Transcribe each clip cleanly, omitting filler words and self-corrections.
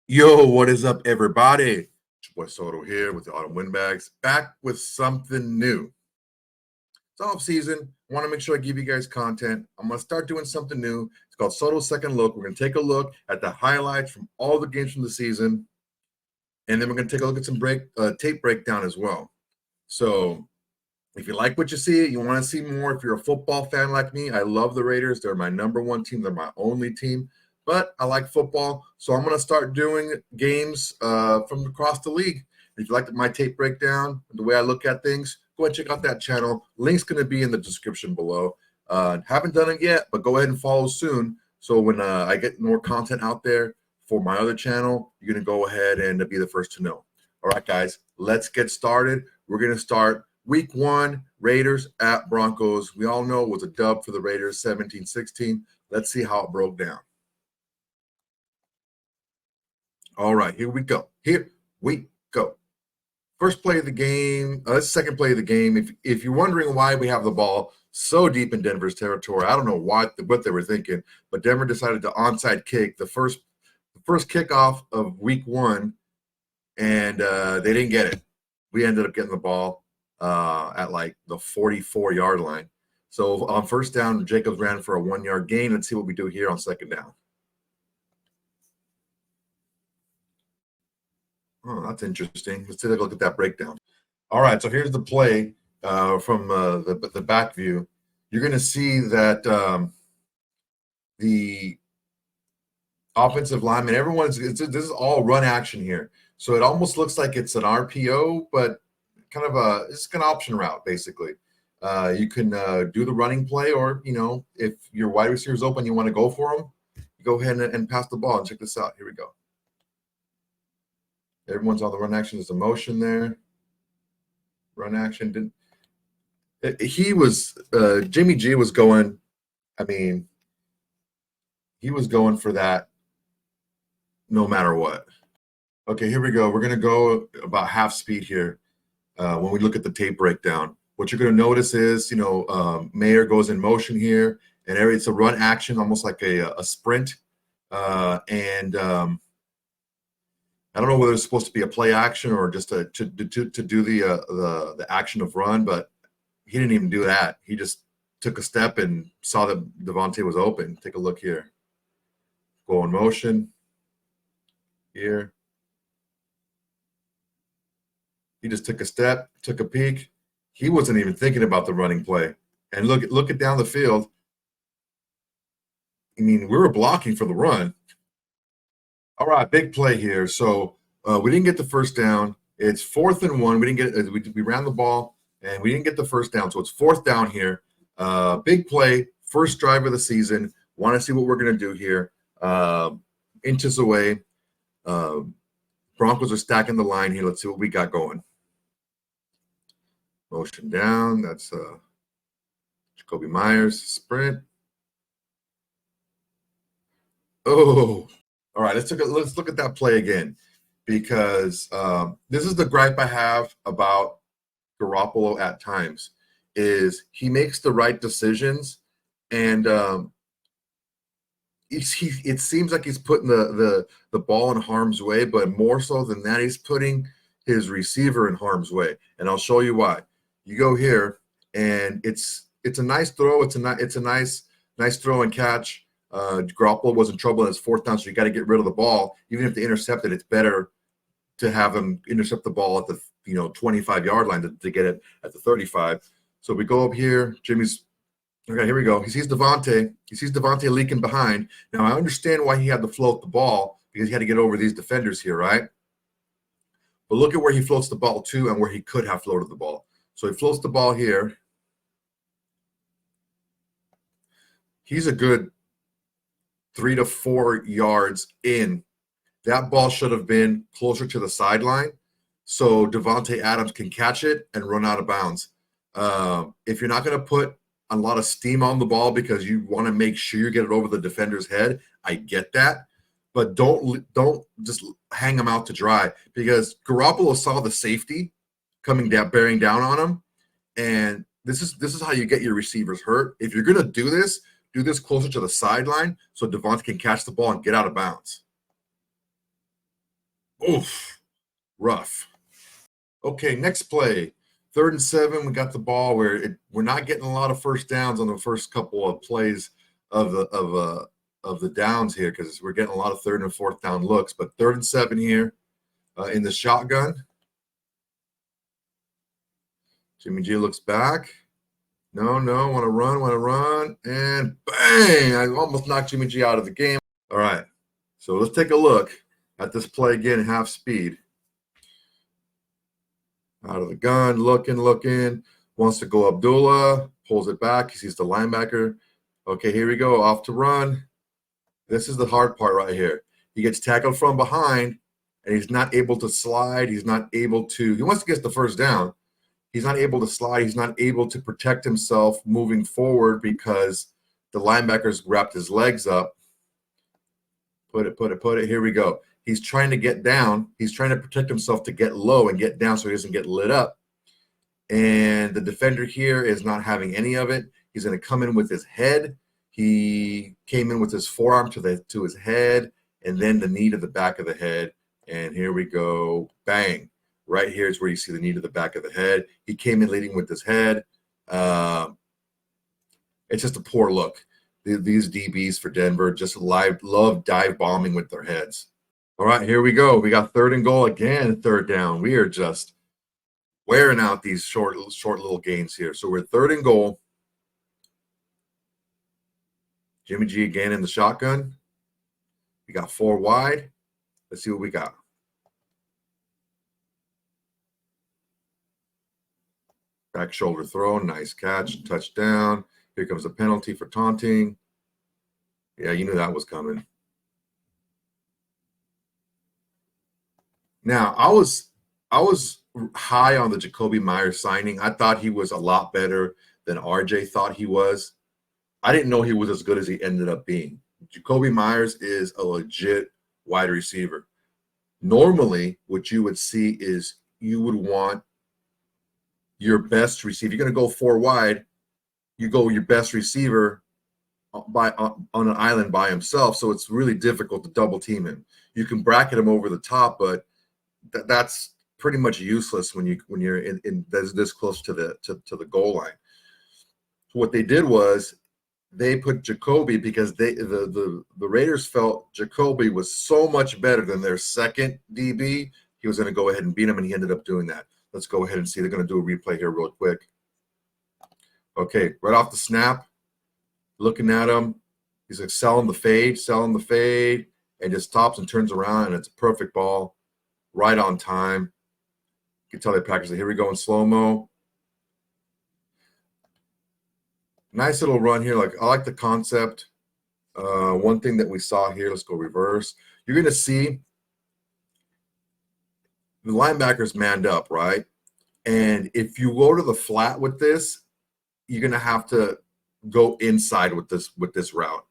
Yo, what is up, everybody? It's your boy Soto here with the Autumn Windbags, back with something new. It's off season. I want to make sure I give you guys content. I'm going to start doing something new. It's called Soto's Second Look. We're going to take a look at the highlights from all the games from the season, and then we're going to take a look at some tape breakdown as well. So if you like what you see, you want to see more, if you're a football fan like me, I love the Raiders. They're my number one team. They're my only team. But I like football, so I'm going to start doing games from across the league. If you like my tape breakdown, the way I look at things, go ahead and check out that channel. Link's going to be in the description below. Haven't done it yet, but go ahead and follow soon. So when I get more content out there for my other channel, you're going to go ahead and be the first to know. All right, guys, let's get started. We're going to start Week 1, Raiders at Broncos. We all know it was a dub for the Raiders, 17-16. Let's see how it broke down. All right, here we go. Here we go. First play of the game, second play of the game. If you're wondering why we have the ball so deep in Denver's territory, I don't know what they were thinking, but Denver decided to onside kick the first kickoff of Week 1, and they didn't get it. We ended up getting the ball at like the 44-yard line. So on first down, Jacobs ran for a 1-yard gain. Let's see what we do here on second down. Oh, that's interesting. Let's take a look at that breakdown. All right, so here's the play from the back view. You're going to see that the offensive lineman, this is all run action here. So it almost looks like it's an RPO, but kind of it's an option route, basically. You can do the running play, or, if your wide receiver is open, you want to go for them, you go ahead and pass the ball. And check this out. Here we go. Everyone's on the run action. There's a motion there. Run action didn't. Jimmy G was going. He was going for that no matter what. Okay, here we go. We're gonna go about half speed here when we look at the tape breakdown. What you're gonna notice is, Mayer goes in motion here, and it's a run action, almost like a sprint, and I don't know whether it's supposed to be a play action or just to do the action of run, but he didn't even do that. He just took a step and saw that Davante was open. Take a look here. Go in motion here. He just took a step, took a peek. He wasn't even thinking about the running play. And look at down the field. We were blocking for the run. All right, big play here. So we didn't get the first down. It's 4th and 1. We didn't get. We ran the ball and we didn't get the first down. So it's 4th down here. Big play, first drive of the season. Want to see what we're going to do here. Inches away. Broncos are stacking the line here. Let's see what we got going. Motion down. That's Jakobi Meyers sprint. Oh. All right, let's look at that play again, because this is the gripe I have about Garoppolo at times, is he makes the right decisions, and it seems like he's putting the ball in harm's way, but more so than that, he's putting his receiver in harm's way, and I'll show you why. You go here, and it's a nice throw. It's a nice throw and catch. Garoppolo was in trouble in his 4th down, so you got to get rid of the ball. Even if they intercept it, it's better to have him intercept the ball at the 25-yard line to get it at the 35. So we go up here. Okay, here we go. He sees Davante. Leaking behind. Now I understand why he had to float the ball, because he had to get over these defenders here, right? But look at where he floats the ball to and where he could have floated the ball. So he floats the ball here. He's a good 3 to 4 yards in. That ball should have been closer to the sideline so Davante Adams can catch it and run out of bounds. If you're not going to put a lot of steam on the ball because you want to make sure you get it over the defender's head, I get that. But don't just hang him out to dry, because Garoppolo saw the safety coming down, bearing down on him, and this is how you get your receivers hurt. If you're going to do this closer to the sideline so Davante can catch the ball and get out of bounds. Oof, rough. Okay, next play. 3rd and 7. We got the ball where we're not getting a lot of first downs on the first couple of plays of the downs here because we're getting a lot of 3rd and 4th down looks. But 3rd and 7 here in the shotgun. Jimmy G looks back. No, want to run, and bang! I almost knocked Jimmy G out of the game. All right, so let's take a look at this play again, half speed. Out of the gun, looking, wants to go Abdullah, pulls it back, he sees the linebacker. Okay, here we go, off to run. This is the hard part right here. He gets tackled from behind, and he's not able to slide. He wants to get the first down. He's not able to slide. He's not able to protect himself moving forward because the linebackers wrapped his legs up. Put it. Here we go. He's trying to get down. He's trying to protect himself to get low and get down so he doesn't get lit up. And the defender here is not having any of it. He's going to come in with his head. He came in with his forearm to his head and then the knee to the back of the head. And here we go. Bang. Right here is where you see the knee to the back of the head. He came in leading with his head. It's just a poor look. These DBs for Denver just love dive bombing with their heads. All right, here we go. We got 3rd and goal again, 3rd down. We are just wearing out these short little gains here. So we're 3rd and goal. Jimmy G again in the shotgun. We got 4 wide. Let's see what we got. Back shoulder throw, nice catch, touchdown. Here comes a penalty for taunting. Yeah, you knew that was coming. Now, I was high on the Jakobi Meyers signing. I thought he was a lot better than RJ thought he was. I didn't know he was as good as he ended up being. Jakobi Meyers is a legit wide receiver. Normally, what you would see is you would want your best receiver. You're going to go 4 wide. You go your best receiver on an island by himself, so it's really difficult to double team him. You can bracket him over the top, but that's pretty much useless when you're in this close to the goal line. So what they did was they put Jakobi because the Raiders felt Jakobi was so much better than their second DB. He was going to go ahead and beat him, and he ended up doing that. Let's go ahead and see. They're going to do a replay here real quick. Okay, right off the snap, looking at him. He's like selling the fade, and just stops and turns around, and it's a perfect ball, right on time. You can tell they practice it. Here we go in slow-mo. Nice little run here. I like the concept. One thing that we saw here, let's go reverse. You're going to see the linebackers manned up, right? And if you go to the flat with this, you're going to have to go inside with this route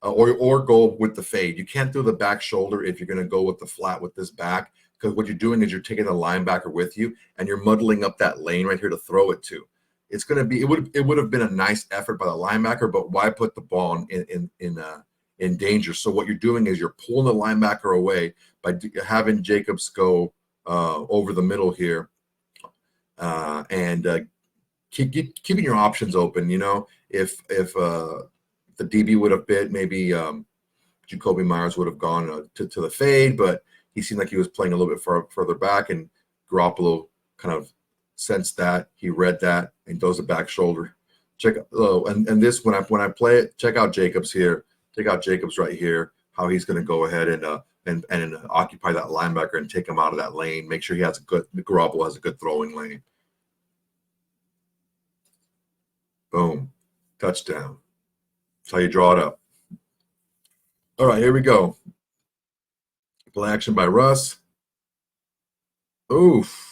or go with the fade. You can't do the back shoulder if you're going to go with the flat with this back, because what you're doing is you're taking the linebacker with you and you're muddling up that lane right here to throw it to. It's going to be it would have been a nice effort by the linebacker, but why put the ball in danger? So what you're doing is you're pulling the linebacker away by having Jacobs go over the middle here and keeping your options open. You know, if the DB would have bit, maybe Jakobi Meyers would have gone to the fade, but he seemed like he was playing a little bit further back, and Garoppolo kind of sensed that. He read that and does the back shoulder. Check and this when I play it, check out Jacobs here. Check out Jacobs right here. How he's going to go ahead and occupy that linebacker and take him out of that lane. Make sure Garoppolo has a good throwing lane. Boom, touchdown. That's how you draw it up. All right, here we go. Play action by Russ. Oof.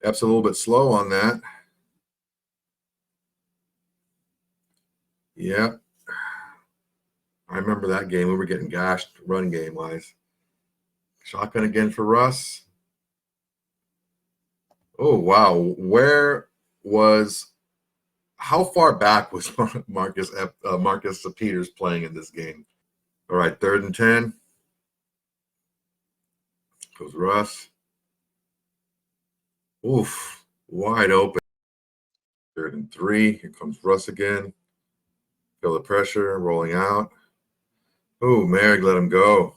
Epps a little bit slow on that. Yeah. I remember that game. We were getting gashed run game wise. Shotgun again for Russ. Oh, wow. How far back was Marcus Peters playing in this game? All right, 3rd and 10. Goes Russ. Oof, wide open. 3rd and 3. Here comes Russ again. Feel the pressure, rolling out. Oh, Merrick let him go.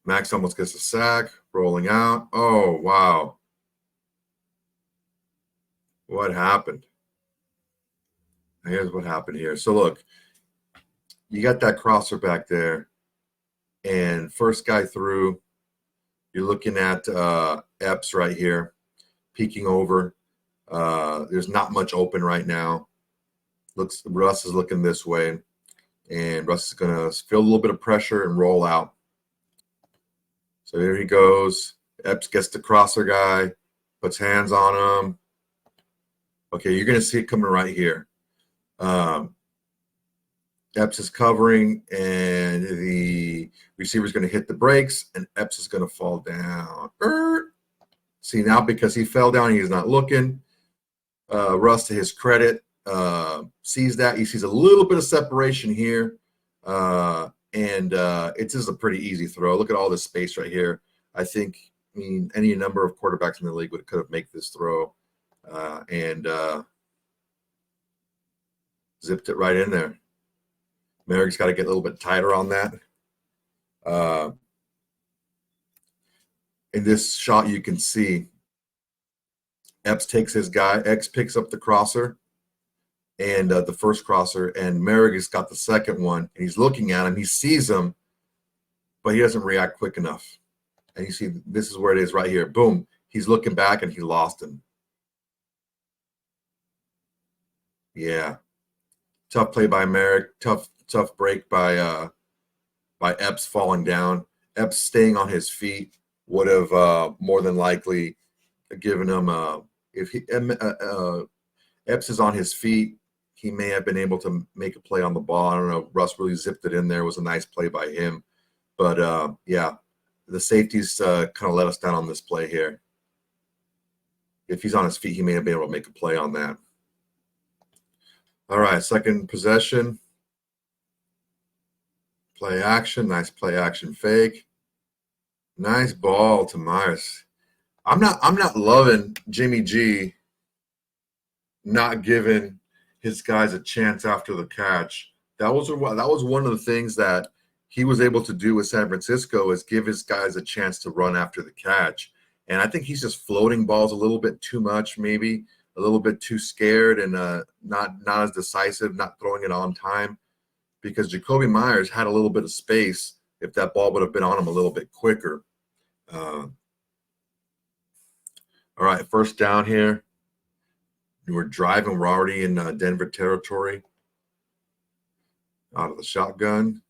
Maxx almost gets a sack, rolling out. Oh, wow. What happened? Here's what happened here. So, look, you got that crosser back there, and first guy through, you're looking at Epps right here, peeking over. There's not much open right now. Russ is looking this way, and Russ is going to feel a little bit of pressure and roll out. So here he goes. Epps gets the crosser guy, puts hands on him. Okay, you're going to see it coming right here. Epps is covering, and the receiver's going to hit the brakes, and Epps is going to fall down. See, now because he fell down, he's not looking. Russ, to his credit, sees that. He sees a little bit of separation here, and it's just a pretty easy throw. Look at all this space right here. I mean, any number of quarterbacks in the league could have made this throw, and zipped it right in there. Merrick's got to get a little bit tighter on that. In this shot, you can see Epps takes his guy. X picks up the crosser and the first crosser, and Merrick has got the second one, and he's looking at him. He sees him, but he doesn't react quick enough. And you see, this is where it is right here. Boom. He's looking back, and he lost him. Yeah. Tough play by Merrick. Tough break by Epps falling down. Epps staying on his feet would have more than likely given him if Epps is on his feet, he may have been able to make a play on the ball. I don't know. Russ really zipped it in there. It was a nice play by him. But, yeah, the safeties kind of let us down on this play here. If he's on his feet, he may have been able to make a play on that. All right, second possession. Play action. Nice play action fake. Nice ball to Meyers. I'm not loving Jimmy G not giving his guys a chance after the catch. That was one of the things that he was able to do with San Francisco, is give his guys a chance to run after the catch. And I think he's just floating balls a little bit too much, maybe a little bit too scared, and not as decisive, not throwing it on time, because Jakobi Meyers had a little bit of space if that ball would have been on him a little bit quicker. All right, first down here. We're driving. We're already in Denver territory. Out of the shotgun.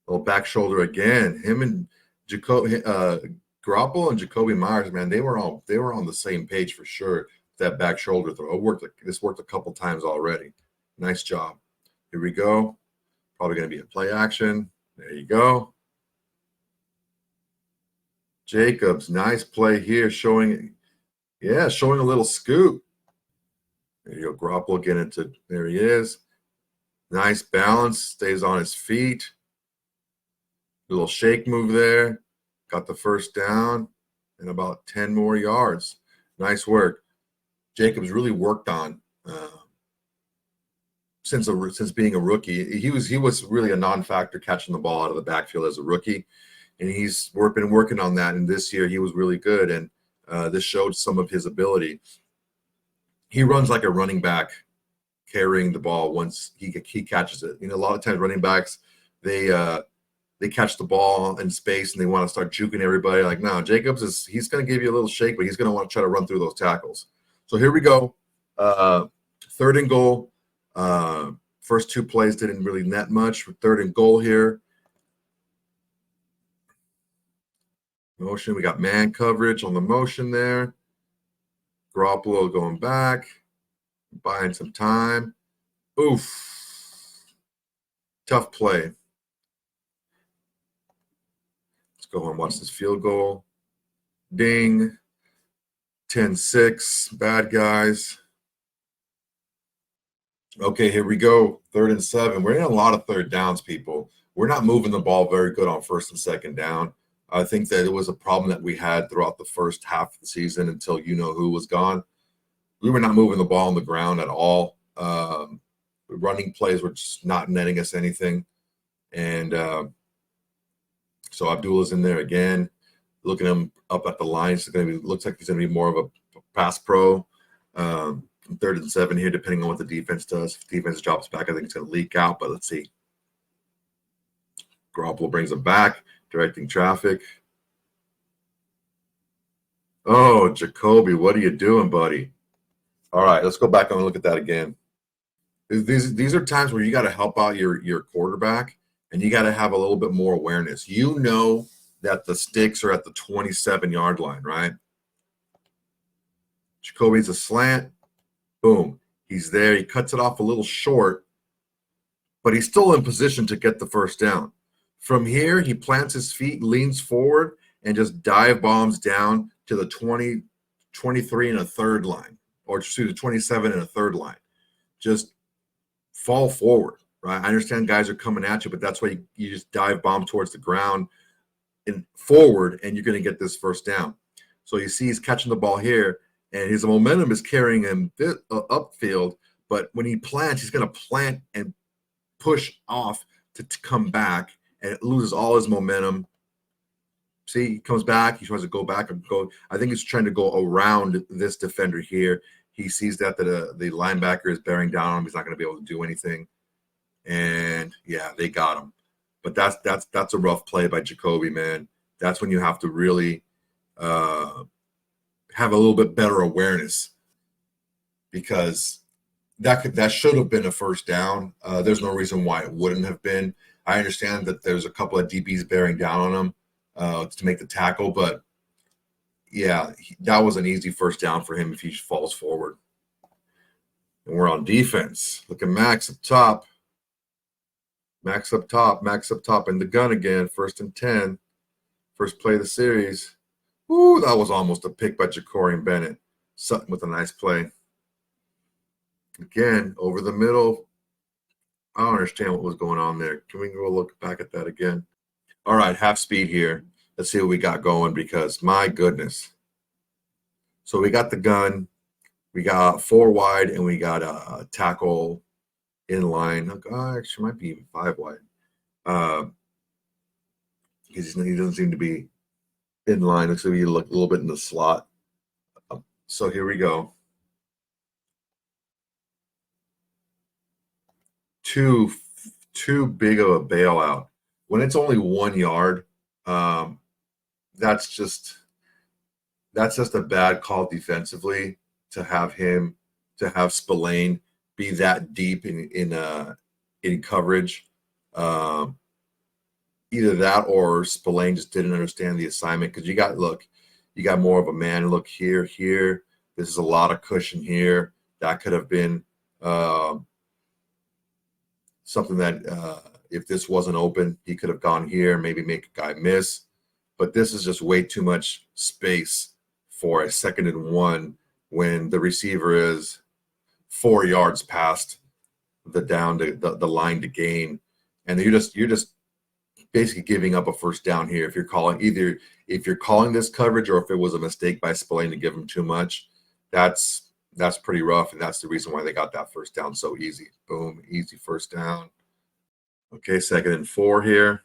Little back shoulder again. Him and Garoppolo and Jakobi Meyers, man, they were on the same page for sure. That back shoulder throw. This worked a couple times already. Nice job. Here we go. Probably going to be a play action. There you go. Jacobs, nice play here, showing a little scoop. There you go. Garoppolo getting into, there he is. Nice balance, stays on his feet. Little shake move there. Got the first down and about 10 more yards. Nice work. Jacobs really worked on since being a rookie. He was really a non-factor catching the ball out of the backfield as a rookie, and he's been working on that. And this year he was really good, and this showed some of his ability. He runs like a running back carrying the ball once he catches it. A lot of times running backs, they catch the ball in space and they want to start juking everybody. Like, no, Jacobs he's going to give you a little shake, but he's going to want to try to run through those tackles. So here we go. 3rd and goal. First two plays didn't really net much. 3rd and goal here. Motion. We got man coverage on the motion there. Garoppolo going back, buying some time. Oof. Tough play. Let's go and watch this field goal. Ding. 10-6. Bad guys. Okay, here we go. 3rd and 7. We're in a lot of third downs, people. We're not moving the ball very good on 1st and 2nd down. I think that it was a problem that we had throughout the first half of the season until you know who was gone. We were not moving the ball on the ground at all. Running plays were just not netting us anything. And so Abdullah's in there again, looking him up at the line. It's going to be looks like he's going to be more of a pass pro. 3rd and 7 here, depending on what the defense does. If defense drops back, I think it's going to leak out, but let's see. Garoppolo brings him back, directing traffic. Oh, Jakobi, what are you doing, buddy? All right, let's go back and look at that again. These are times where you got to help out your quarterback, and you got to have a little bit more awareness. You know that the sticks are at the 27-yard line, right? Jacoby's a slant. Boom. He's there. He cuts it off a little short, but he's still in position to get the first down. From here, he plants his feet, leans forward, and just dive bombs down to the 20, 23 and a third line, or excuse me, 27 and a third line. Just fall forward, right? I understand guys are coming at you, but that's why you just dive bomb towards the ground and forward, and you're going to get this first down. So you see he's catching the ball here, and his momentum is carrying him upfield, but when he plants, he's going to plant and push off to come back, and it loses all his momentum. See, he comes back. He tries to go back and go. I think he's trying to go around this defender here. He sees that the linebacker is bearing down on him. He's not going to be able to do anything. And, yeah, they got him. But that's a rough play by Jakobi, man. That's when you have to really have a little bit better awareness, because that should have been a first down. There's no reason why it wouldn't have been. I understand that there's a couple of DBs bearing down on him to make the tackle, but yeah, that was an easy first down for him if he falls forward. And we're on defense. Look at Maxx up top. Maxx up top, and the gun again. 1st and 10. First play of the series. Ooh, that was almost a pick by Ja'Cory Bennett. Sutton with a nice play. Again, over the middle. I don't understand what was going on there. Can we go look back at that again? All right, half speed here. Let's see what we got going, because my goodness. So we got the gun. We got 4 wide, and we got a tackle in line. Actually, might be even 5 wide. Because he doesn't seem to be in line. Looks like he look a little bit in the slot. So here we go. Too big of a bailout. When it's only 1 yard, that's just a bad call defensively to have Spillane be that deep in coverage. Either that or Spillane just didn't understand the assignment, because you got more of a man look here. This is a lot of cushion here. That could have been something that if this wasn't open, he could have gone here, maybe make a guy miss. But this is just way too much space for a 2nd and 1 when the receiver is 4 yards past the line to gain, and you're just basically giving up a first down here. If you're calling this coverage, or if it was a mistake by Spillane to give him too much, that's pretty rough, and that's the reason why they got that first down so easy. Boom, easy first down. Okay, 2nd and 4 here.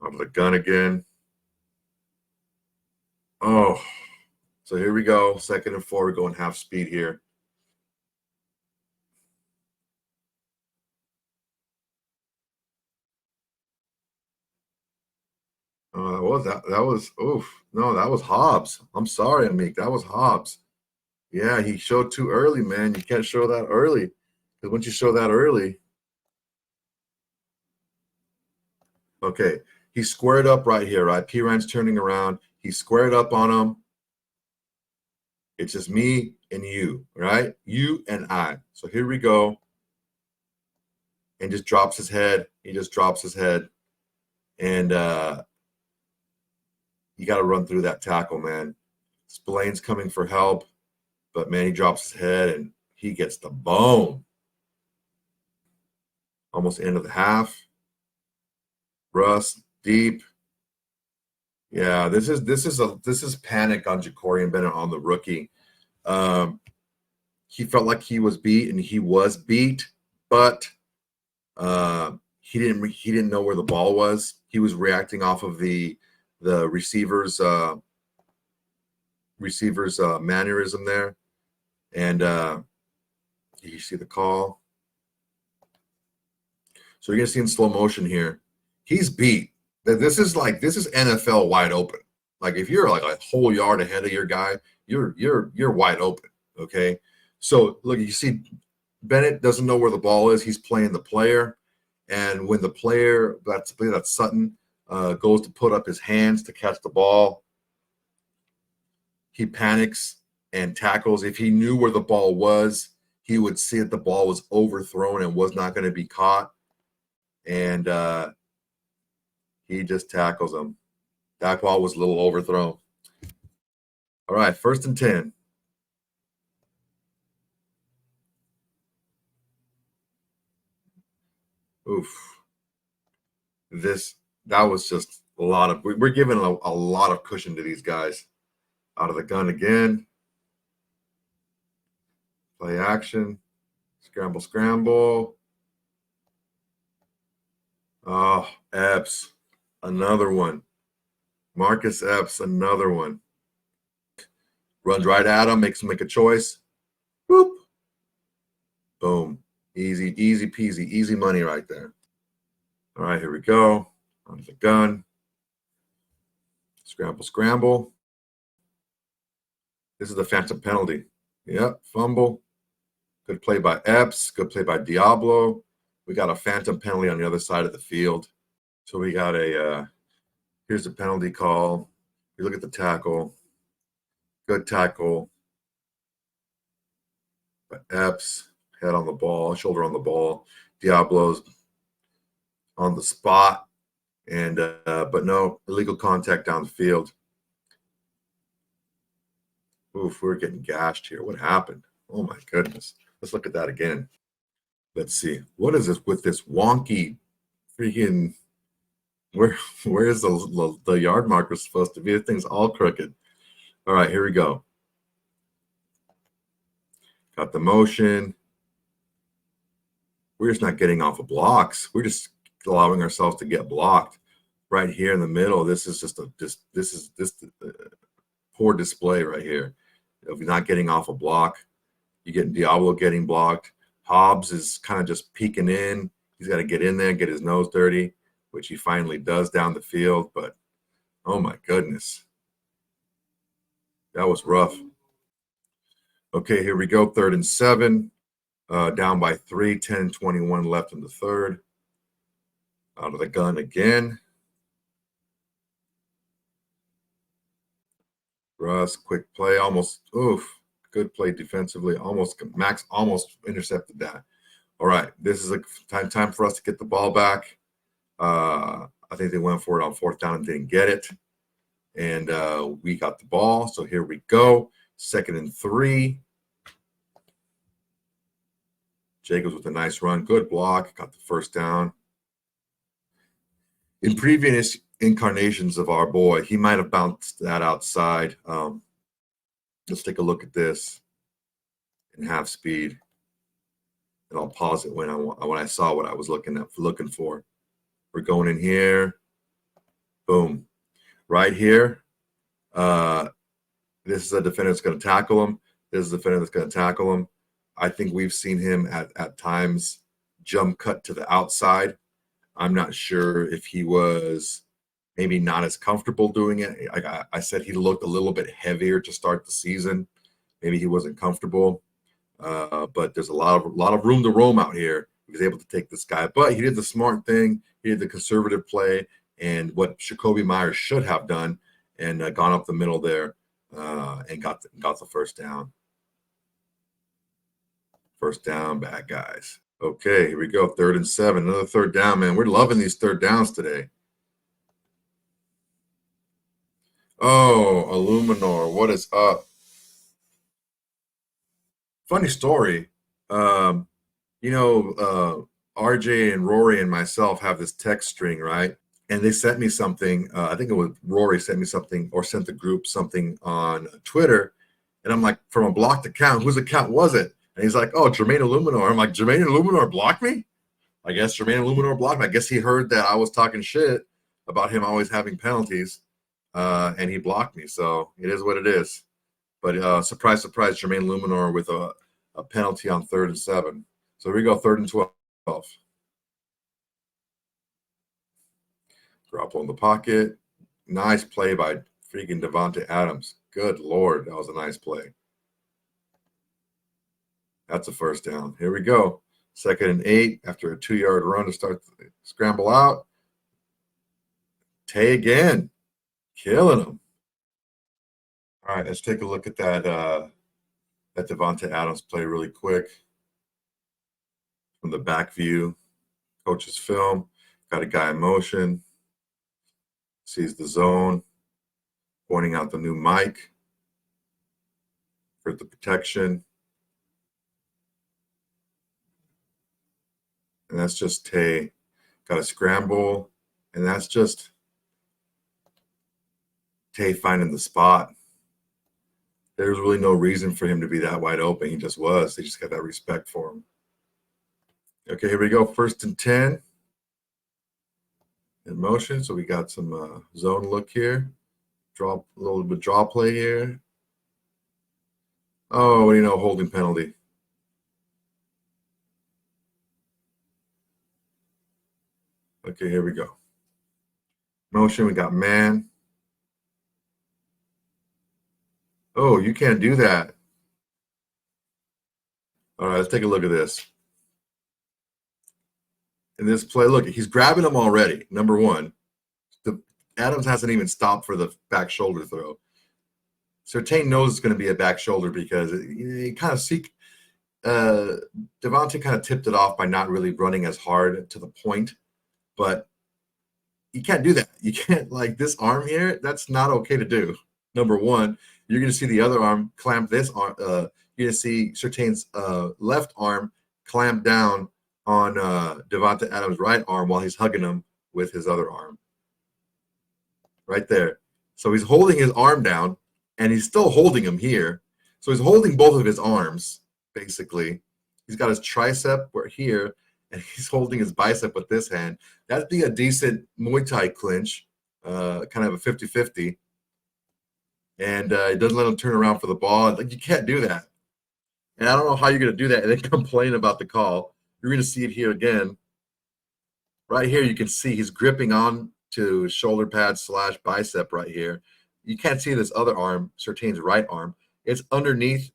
Out of the gun again. Oh, so here we go. 2nd and 4. We're going half speed here. That was oof. No, that was Hobbs. I'm sorry, Amik. That was Hobbs. Yeah, he showed too early, man. You can't show that early, because once you show that early, okay, he squared up right here, right? Piran's turning around. He squared up on him. It's just me and you, right? You and I. So here we go. And just drops his head. He just drops his head. And you got to run through that tackle, man. Spillane's coming for help. But, man, he drops his head, and He gets the bone. Almost end of the half. Russ deep. Yeah, this is panic on Jacorian Bennett on the rookie. He felt like he was beat, and he was beat, but he didn't know where the ball was. He was reacting off of the receiver's mannerism there, and you see the call. So you're gonna see in slow motion here. He's beat. This is NFL wide open. Like if you're like a whole yard ahead of your guy, you're wide open. Okay. So look, you see Bennett doesn't know where the ball is. He's playing the player. And when the player, that's Sutton, goes to put up his hands to catch the ball, he panics and tackles. If he knew where the ball was, he would see that the ball was overthrown and was not going to be caught. And he just tackles him. That ball was a little overthrown. All right, 1st and 10. Oof. That was just a lot of, we're giving a lot of cushion to these guys. Out of the gun again. Play action. Scramble. Oh, Epps. Another one. Marcus Epps, another one. Runs right at him, makes him make a choice. Boop. Boom. Easy peasy, easy money right there. All right, here we go. On the gun. Scramble. This is the phantom penalty. Yep, fumble. Good play by Epps. Good play by Diablo. We got a phantom penalty on the other side of the field. So we got here's the penalty call. We look at the tackle. Good tackle. But Epps, head on the ball, shoulder on the ball. Diablo's on the spot. And but no, illegal contact down the field. Oof, we're getting gashed here. What happened? Oh my goodness. Let's look at that again. Let's see. What is this with this wonky freaking where is the yard marker supposed to be? This thing's all crooked. All right, here we go. Got the motion. We're just not getting off of blocks. We're just allowing ourselves to get blocked right here in the middle. This is just poor display right here. If you're not getting off a block, you get Diablo getting blocked. Hobbs is kind of just peeking in. He's got to get in there and get his nose dirty, which he finally does down the field. But, oh, my goodness. That was rough. Okay, here we go. 3rd and 7. Down by 3, 10-21 left in the third. Out of the gun again. Russ, quick play. Almost, good play defensively. Maxx almost intercepted that. All right, this is a time for us to get the ball back. I think they went for it on 4th down and didn't get it. And we got the ball. So here we go. 2nd and 3. Jacobs with a nice run. Good block. Got the 1st down. In previous incarnations of our boy, he might have bounced that outside. Let's take a look at this in half speed. And I'll pause it when I saw what I was looking for. We're going in here. Boom. Right here. This is a defender that's going to tackle him. This is a defender that's going to tackle him. I think we've seen him at times jump cut to the outside. I'm not sure if he was maybe not as comfortable doing it. I said he looked a little bit heavier to start the season. Maybe he wasn't comfortable. But there's a lot of room to roam out here. He was able to take this guy. But he did the smart thing. He did the conservative play and what Jakobi Meyers should have done and gone up the middle there and got the 1st down. 1st down, bad guys. Okay, here we go. 3rd and 7. Another 3rd down, man. We're loving these 3rd downs today. Oh, Illuminor, what is up? Funny story. Um, RJ and Rory and myself have this text string, right? And they sent me something. I think it was Rory sent me something or sent the group something on Twitter. And I'm like, from a blocked account, whose account was it? And he's like, oh, Jermaine Illuminor. I'm like, Jermaine Illuminor blocked me? I guess Jermaine Illuminor blocked me. I guess he heard that I was talking shit about him always having penalties, and he blocked me. So it is what it is. But surprise, surprise, Jermaine Illuminor with a penalty on 3rd and 7. So here we go, 3rd and 12. Garoppolo in the pocket. Nice play by freaking Davante Adams. Good Lord, that was a nice play. That's a first down. Here we go. 2nd and 8 after a 2-yard run to start the scramble out. Tay again. Killing him. All right, let's take a look at that Davante Adams play really quick. From the back view, coach's film. Got a guy in motion. Sees the zone. Pointing out the new mic for the protection. And that's just Tay. Got a scramble. And that's just Tay finding the spot. There's really no reason for him to be that wide open. He just was. They just got that respect for him. Okay, here we go. 1st and 10. In motion. So we got some zone look here. Draw a little bit draw play here. Oh, holding penalty. Okay, here we go. Motion, we got man. Oh, you can't do that. All right, let's take a look at this. In this play, look, he's grabbing him already, number one. Adams hasn't even stopped for the back shoulder throw. Surtain knows it's going to be a back shoulder because he kind of Davante kind of tipped it off by not really running as hard to the point. But you can't do that. You can't, like this arm here, that's not okay to do. Number one, you're going to see the other arm clamp this arm. You're going to see Surtain's left arm clamp down on Davante Adams' right arm while he's hugging him with his other arm. Right there. So he's holding his arm down, and he's still holding him here. So he's holding both of his arms, basically. He's got his tricep here, and he's holding his bicep with this hand. That'd be a decent Muay Thai clinch, kind of a 50-50. And it doesn't let him turn around for the ball. Like, you can't do that. And I don't know how you're going to do that and then complain about the call. You're going to see it here again. Right here, you can see he's gripping on to shoulder pad / bicep right here. You can't see this other arm, Surtain's right arm. It's underneath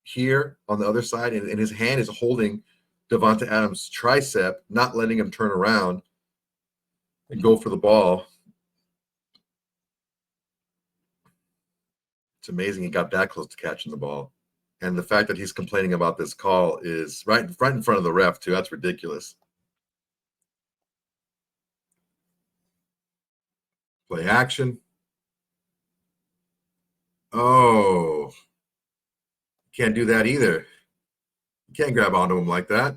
here on the other side, and his hand is holding Davante Adams' tricep, not letting him turn around and go for the ball. It's amazing he got that close to catching the ball. And the fact that he's complaining about this call is right in front of the ref, too. That's ridiculous. Play action. Oh, can't do that either. You can't grab onto him like that.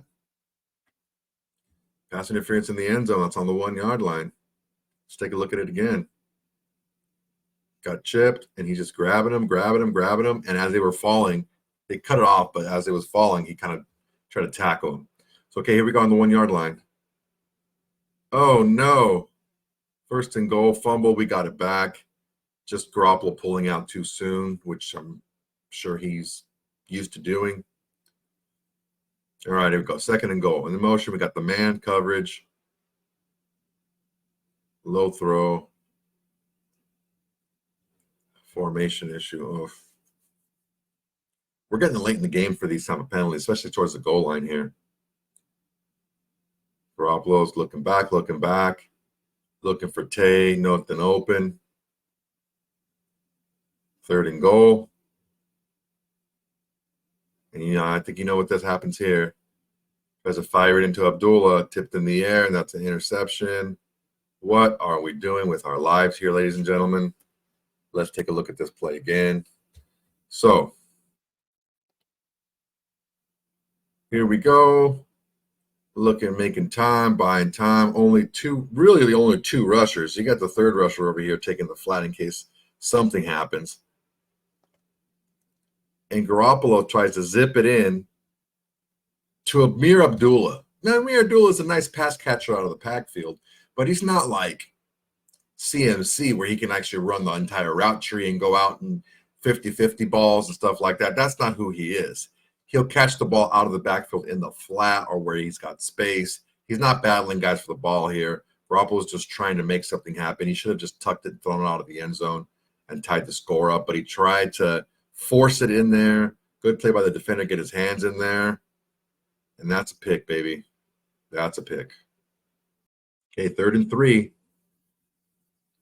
Pass interference in the end zone. That's on the 1-yard line. Let's take a look at it again. Got chipped, and he's just grabbing him. And as they were falling, they cut it off, but as it was falling, he kind of tried to tackle him. So, okay, here we go on the 1-yard line. Oh, no. 1st and goal, fumble. We got it back. Just Garoppolo pulling out too soon, which I'm sure he's used to doing. All right, here we go. 2nd and goal. In the motion, we got the man coverage. Low throw. Formation issue. Oh. We're getting late in the game for these type of penalties, especially towards the goal line here. Garoppolo's looking back, looking for Tay, nothing open. 3rd and goal. And, I think what this happens here. Tries to fire it into Abdullah, tipped in the air, and that's an interception. What are we doing with our lives here, ladies and gentlemen? Let's take a look at this play again. So, Here we go. Looking, making time, buying time. Only two, really the only two rushers. You got the third rusher over here taking the flat in case something happens. And Garoppolo tries to zip it in to Amir Abdullah. Now, Amir Abdullah is a nice pass catcher out of the backfield, but he's not like CMC where he can actually run the entire route tree and go out and 50-50 balls and stuff like that. That's not who he is. He'll catch the ball out of the backfield in the flat or where he's got space. He's not battling guys for the ball here. Garoppolo's just trying to make something happen. He should have just tucked it and thrown it out of the end zone and tied the score up, but he tried to force it in there. Good play by the defender, get his hands in there. And that's a pick, baby. That's a pick. Okay, 3rd and 3.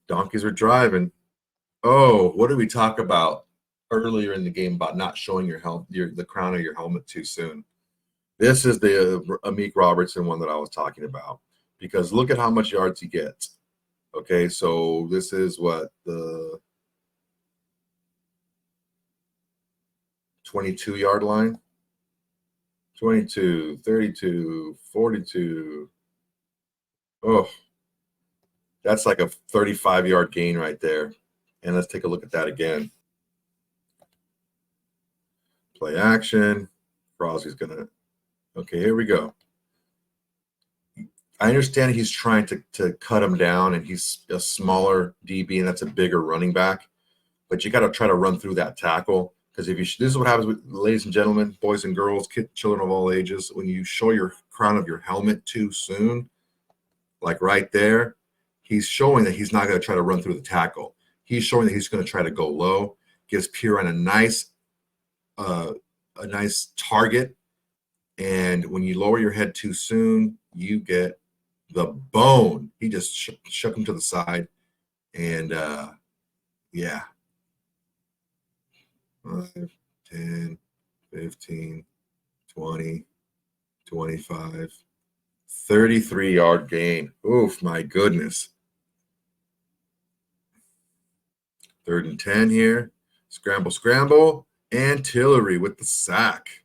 Donkeys are driving. Oh, what did we talk about earlier in the game about not showing the crown of your helmet too soon? This is the Amik Robertson one that I was talking about, because look at how much yards he gets. Okay, so this is what, the 22-yard line? 22, 32, 42. Oh, that's like a 35-yard gain right there. And let's take a look at that again. Play action. Crosby's going to – okay, here we go. I understand he's trying to cut him down, and he's a smaller DB, and that's a bigger running back. But you got to try to run through that tackle, because this is what happens with, ladies and gentlemen, boys and girls, children of all ages, when you show your crown of your helmet too soon, like right there, he's showing that he's not going to try to run through the tackle. He's showing that he's going to try to go low, gives Piran a nice target, and when you lower your head too soon, you get the bone. He just shook him to the side, and yeah. 5, 10, 15, 20, 25, 33-yard gain. Oof, my goodness. 3rd and 10 here. Scramble, and Tillery with the sack.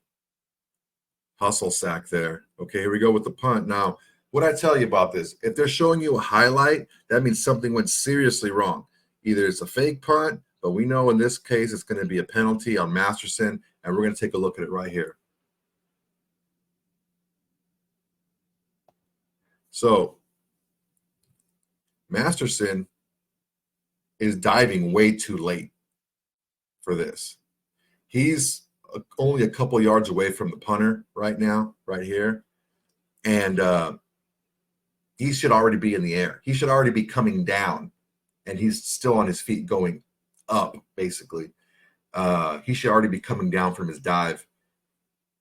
Hustle sack there. Okay, here we go with the punt. Now, what I tell you about this, if they're showing you a highlight, that means something went seriously wrong. Either it's a fake punt, but we know in this case it's going to be a penalty on Masterson, and we're going to take a look at it right here. So, Masterson is diving way too late for this. He's only a couple yards away from the punter right now, right here. And he should already be in the air. He should already be coming down, and he's still on his feet going up, basically. He should already be coming down from his dive.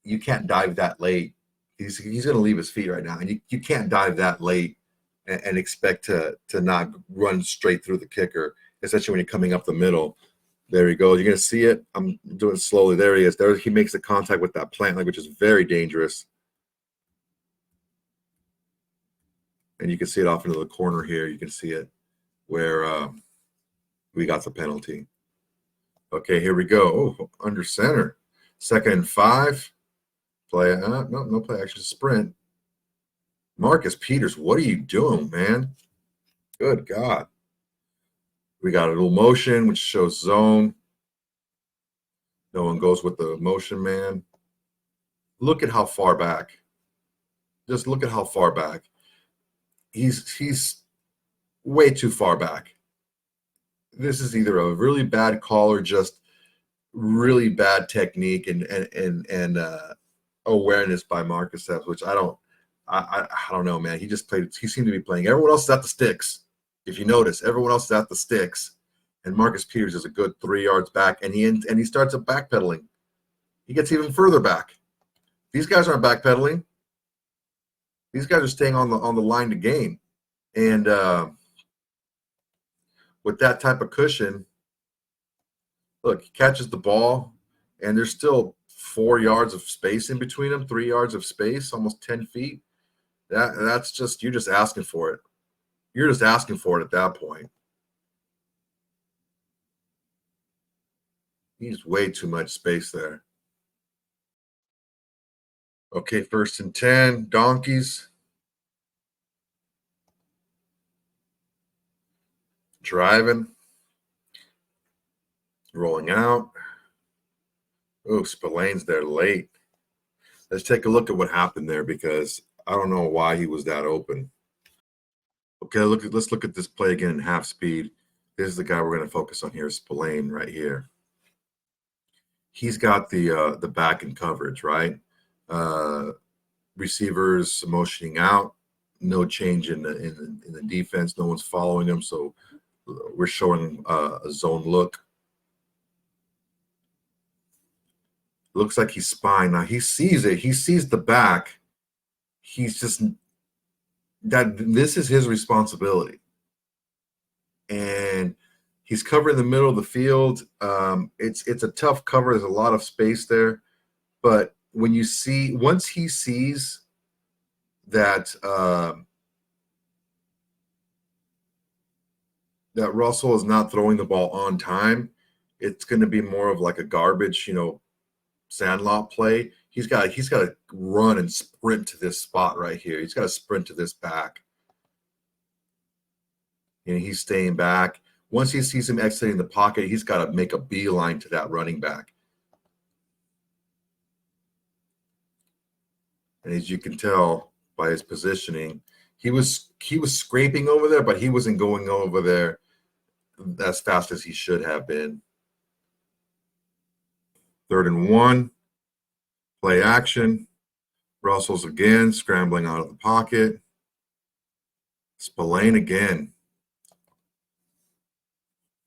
You can't dive that late. He's going to leave his feet right now, and you can't dive that late and expect to not run straight through the kicker, especially when you're coming up the middle. There you go. You're going to see it. I'm doing it slowly. There he is. There he makes the contact with that plant leg, which is very dangerous. And you can see it off into the corner here. You can see it where we got the penalty. Okay, here we go. Oh, under center. 2nd and 5. Play. No play action. Sprint. Marcus Peters, what are you doing, man? Good God. We got a little motion, which shows zone. No one goes with the motion man. Look at how far back. Just look at how far back. He's way too far back. This is either a really bad call or just really bad technique and awareness by Marcus Epps, which I don't know, man. He seemed to be playing. Everyone else is at the sticks. If you notice, everyone else is at the sticks. And Marcus Peters is a good 3 yards back, and he starts a backpedaling. He gets even further back. These guys aren't backpedaling. These guys are staying on the line to gain. And with that type of cushion, look, he catches the ball, and there's still 4 yards of space in between them, 3 yards of space, almost 10 feet. That's just, you're just asking for it. You're just asking for it at that point. He's way too much space there. Okay, 1st and 10, Donkeys. Driving. Rolling out. Oh, Spillane's there late. Let's take a look at what happened there because I don't know why he was that open. Okay, let's look at this play again in half speed. This is the guy we're going to focus on here, Spillane, right here. He's got the back in coverage, right? Receivers motioning out, no change in the defense. No one's following him, so we're showing a zone look. Looks like he's spying. Now he sees it. He sees the back. He's just that this is his responsibility. And he's covering the middle of the field. It's a tough cover. There's a lot of space there. But when you see once he sees that that Russell is not throwing the ball on time, it's going to be more of like a garbage, sandlot play. He's got to run and sprint to this spot right here. He's got to sprint to this back. And he's staying back. Once he sees him exiting the pocket, he's got to make a beeline to that running back. And as you can tell by his positioning, he was scraping over there, but he wasn't going over there as fast as he should have been. 3rd and 1. Play action. Russell's again scrambling out of the pocket. Spillane again.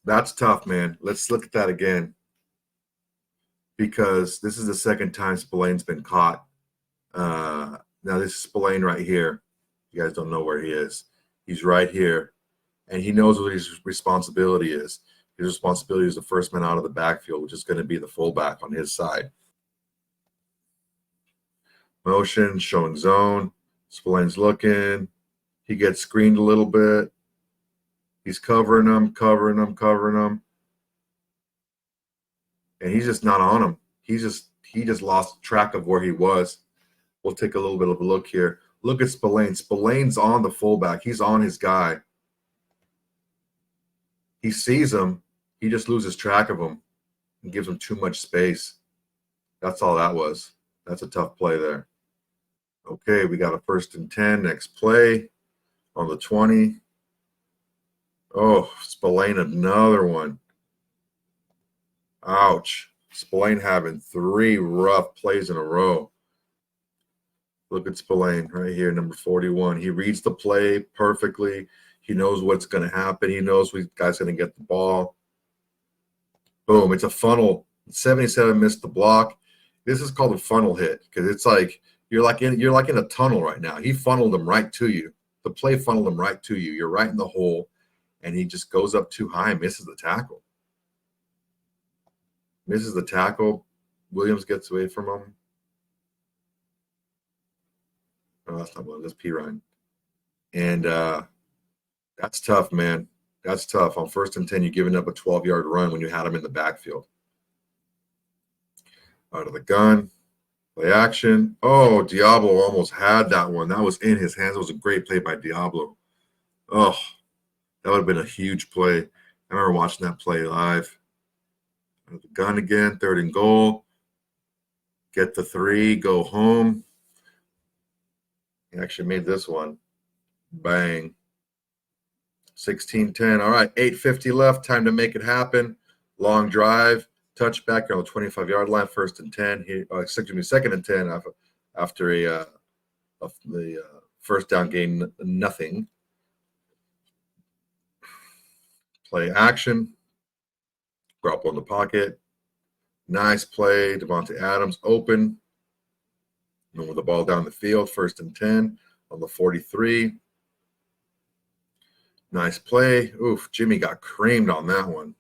That's tough, man. Let's look at that again. Because this is the second time Spillane's been caught. Now this is Spillane right here. You guys don't know where he is. He's right here. And he knows what his responsibility is. His responsibility is the first man out of the backfield, which is going to be the fullback on his side. Motion, showing zone. Spillane's looking. He gets screened a little bit. He's covering him. And he's just not on him. He just lost track of where he was. We'll take a little bit of a look here. Look at Spillane. Spillane's on the fullback. He's on his guy. He sees him. He just loses track of him and gives him too much space. That's all that was. That's a tough play there. Okay, we got a 1st and 10. Next play on the 20. Oh, Spillane, another one. Ouch. Spillane having 3 rough plays in a row. Look at Spillane right here, number 41. He reads the play perfectly. He knows what's going to happen. He knows which guy's going to get the ball. Boom, it's a funnel. 77 missed the block. This is called a funnel hit because it's like you're like in a tunnel right now. He funneled them right to you. The play funneled him right to you. You're right in the hole, and he just goes up too high and misses the tackle. Misses the tackle. Williams gets away from him. Oh, that's not one. That's Pirine. And that's tough, man. That's tough. On 1st and 10, you're giving up a 12-yard run when you had him in the backfield. Out of the gun. Play action. Oh, Diablo almost had that one. That was in his hands. It was a great play by Diablo. Oh, that would have been a huge play. I remember watching that play live. Out of the gun again. 3rd and goal. Get the 3. Go home. He actually made this one. Bang. 16-10. All right, 8:50 left. Time to make it happen. Long drive. Touchback on the 25-yard line. 1st and 10. 2nd and 10 after the first down gain, nothing. Play action. Garoppolo in the pocket. Nice play. Davante Adams open. And with the ball down the field, 1st and 10 on the 43. Nice play. Oof, Jimmy got creamed on that one.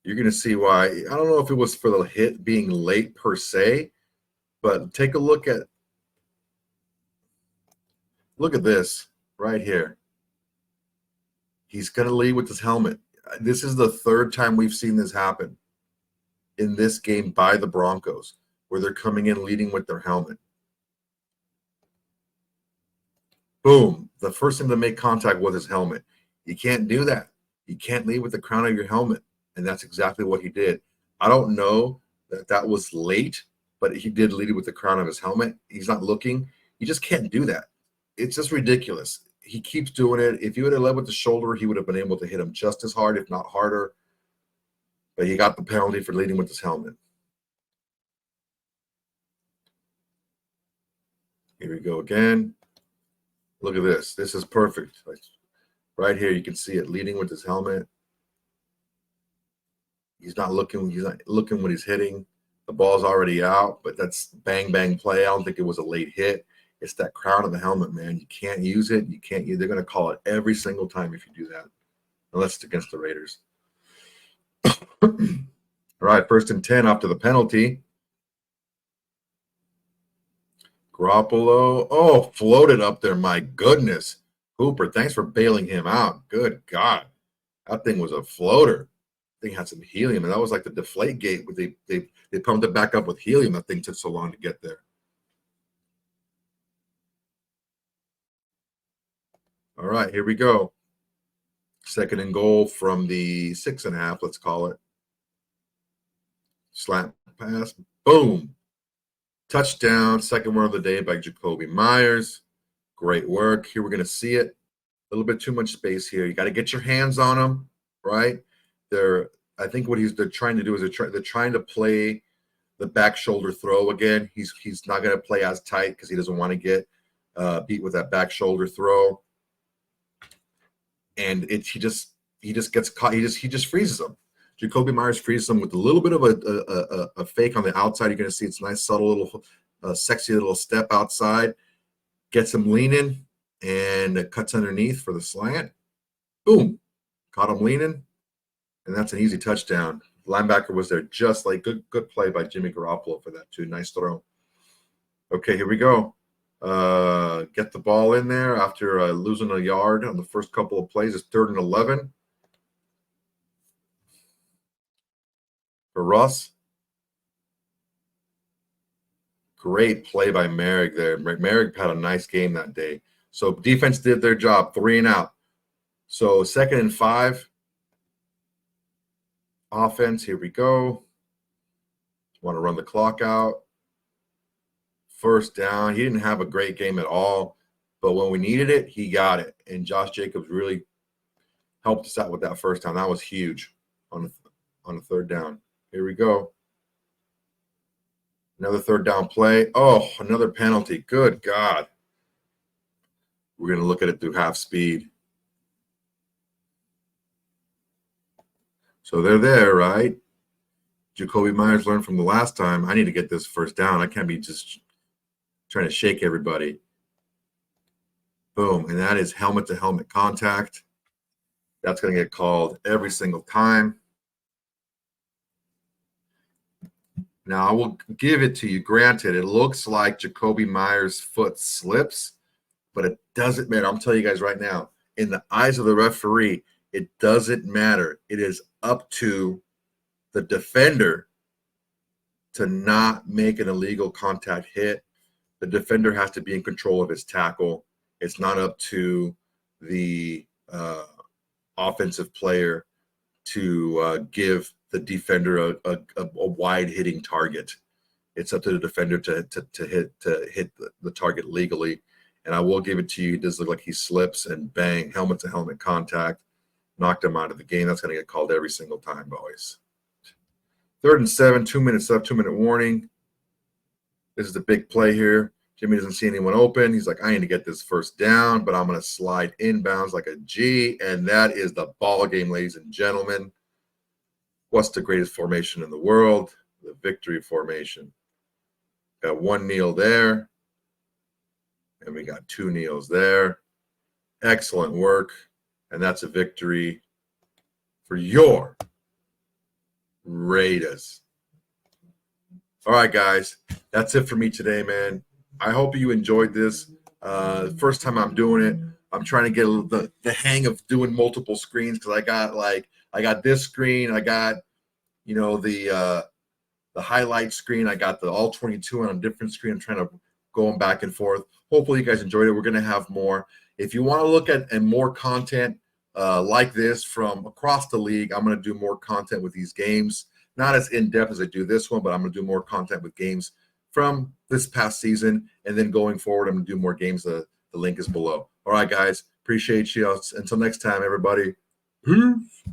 You're going to see why. I don't know if it was for the hit being late per se, but take a look at this right here. He's going to lead with his helmet. This is the 3rd time we've seen this happen in this game by the Broncos, where they're coming in leading with their helmet. Boom. The first thing to make contact was his helmet. You can't do that. You can't lead with the crown of your helmet. And that's exactly what he did. I don't know that was late, but he did lead it with the crown of his helmet. He's not looking. You just can't do that. It's just ridiculous. He keeps doing it. If he would have led with the shoulder, he would have been able to hit him just as hard, if not harder. But he got the penalty for leading with his helmet. Here we go again. Look at this. This is perfect. Right here, you can see it leading with his helmet. He's not looking. He's not looking when he's hitting. The ball's already out, but that's bang, bang play. I don't think it was a late hit. It's that crown of the helmet, man. You can't use it. You can't use. They're going to call it every single time if you do that, unless it's against the Raiders. All right, 1st and 10 after the penalty. Garoppolo, oh, floated up there. My goodness. Hooper, thanks for bailing him out. Good God. That thing was a floater. Thing had some helium, and that was like the deflate gate. They pumped it back up with helium. That thing took so long to get there. All right, here we go. 2nd and goal from the 6.5, let's call it. Slant pass, boom. Touchdown, 2nd one of the day by Jakobi Meyers. Great work. Here we're going to see it. A little bit too much space here. You got to get your hands on them, right? I think what they're trying to do is they're trying to play the back shoulder throw again. He's not going to play as tight because he doesn't want to get beat with that back shoulder throw. And he just gets caught. He just freezes them. Jakobi Meyers freezes them with a little bit of a fake on the outside. You're going to see it's a nice, subtle little, sexy little step outside. Gets him leaning and cuts underneath for the slant. Boom. Caught him leaning. And that's an easy touchdown. Linebacker was there just like good play by Jimmy Garoppolo for that too. Nice throw. Okay, here we go. Get the ball in there after losing a yard on the first couple of plays. It's 3rd and 11 for Russ. Great play by Merrick there. Merrick had a nice game that day. So defense did their job, 3 and out. So 2nd and 5. Offense, here we go. Want to run the clock out. 1st down. He didn't have a great game at all, but when we needed it, he got it. And Josh Jacobs really helped us out with that 1st down. That was huge on the 3rd down. Here we go. Another 3rd down play. Oh, another penalty. Good God. We're going to look at it through half speed. So they're there, right? Jakobi Meyers learned from the last time. I need to get this 1st down. I can't be just trying to shake everybody. Boom. And that is helmet-to-helmet contact. That's going to get called every single time. Now, I will give it to you. Granted, it looks like Jakobi Meyers' foot slips, but it doesn't matter. I'm telling you guys right now, in the eyes of the referee, it doesn't matter. It is up to the defender to not make an illegal contact hit. The defender has to be in control of his tackle. It's not up to the offensive player to give the defender a wide hitting target. It's up to the defender to hit the target legally. And I will give it to you. It does look like he slips and bang, helmet to helmet contact, knocked him out of the game. That's going to get called every single time, boys. 3rd and 7, 2 minutes left, 2-minute warning. This is the big play here. Jimmy doesn't see anyone open. He's like, I need to get this 1st down, but I'm going to slide inbounds like a G. And that is the ball game, ladies and gentlemen. What's the greatest formation in the world? The victory formation. Got 1 kneel there. And we got 2 kneels there. Excellent work. And that's a victory for your Raiders. All right, guys. That's it for me today, man. I hope you enjoyed this. First time I'm doing it. I'm trying to get the hang of doing multiple screens because I got this screen. I got, the highlight screen. I got the all 22 on a different screen. I'm trying to go back and forth. Hopefully you guys enjoyed it. We're going to have more. If you want to look at and more content like this from across the league, I'm going to do more content with these games. Not as in-depth as I do this one, but I'm going to do more content with games from this past season. And then going forward, I'm going to do more games. The link is below. All right, guys. Appreciate you. Until next time, everybody. Peace.